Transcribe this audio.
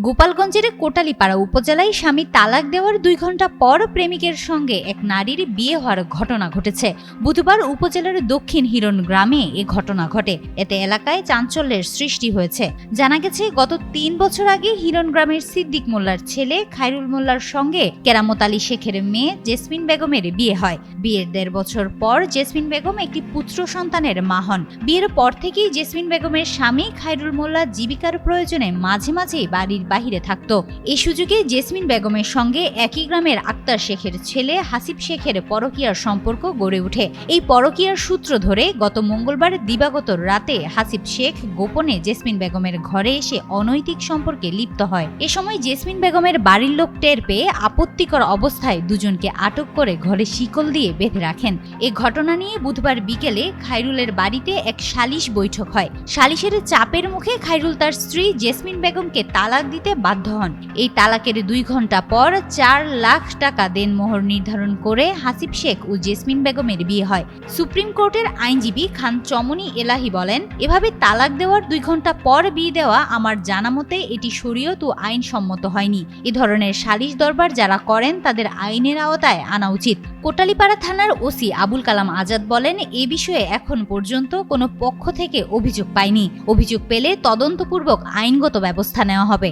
গোপালগঞ্জের কোটালীপাড়া উপজেলায় স্বামী তালাক দেওয়ার 2 ঘন্টা পর প্রেমিকের সঙ্গে এক নারীর বিয়ে হওয়ার ঘটনা ঘটেছে। বুধবার উপজেলার দক্ষিণ হিরণ গ্রামে এ ঘটনা ঘটে। এতে এলাকায় চাঞ্চল্যের সৃষ্টি হয়েছে। জানা গেছে, গত 3 বছর আগে হিরণ গ্রামের সিদ্দিক মোল্লার ছেলে খায়রুল মোল্লার সঙ্গে কেরামত আলী শেখের মেয়ে জেসমিন বেগমের বিয়ে হয়। বিয়ের 1.5 বছর পর জেসমিন বেগম একটি পুত্র সন্তানের মা হন। বিয়ের পর থেকেই জেসমিন বেগমের স্বামী খায়রুল মোল্লা জীবিকার প্রয়োজনে মাঝে মাঝে বাড়ির বাহিরে থাকত। এই সুযোগে জেসমিন বেগমের সঙ্গে একই গ্রামের আক্তার শেখের ছেলে হাসিব শেখের পরকীয়ার সম্পর্ক গড়ে ওঠে। এই পরকীয়ার সূত্র ধরে গত মঙ্গলবার দিবাগত রাতে হাসিব শেখ গোপনে জেসমিন বেগমের ঘরে এসে অনৈতিক সম্পর্কে লিপ্ত হয়। এ সময় জেসমিন বেগমের বাড়ির লোক টের পেয়ে আপত্তিকর অবস্থায় দুজনকে আটক করে ঘরে শিকল দিয়ে বেঁধে রাখেন। এ ঘটনা নিয়ে বুধবার বিকেলে খায়রুলের বাড়িতে এক সালিশ বৈঠক হয়। সালিশের চাপের মুখে খায়রুল তার স্ত্রী জেসমিন বেগমকে তালাক দিতে বাধ্য হন। এই তালাকের 2 ঘন্টা পর 4 লাখ টাকা দেনমোহর নির্ধারণ করে হাসিব শেখ ও জেসমিন বেগমের বিয়ে হয়। সুপ্রিম কোর্টের আইনজীবী খান চমনি এলাহি বলেন, এভাবে তালাক দেওয়ার 2 ঘন্টা পর বিয়ে দেওয়া আমার জানা মতে এটি শরীয়ত ও আইনসম্মত হয়নি। এ ধরনের সালিশ দরবার যারা করেন তাদের আইনের আওতায় আনা উচিত। কোটালীপাড়া থানার ওসি আবুল কালাম আজাদ বলেন, এ বিষয়ে এখন পর্যন্ত কোনো পক্ষ থেকে অভিযোগ পায়নি। অভিযোগ পেলে তদন্তপূর্বক আইনগত ব্যবস্থা নেওয়া হবে।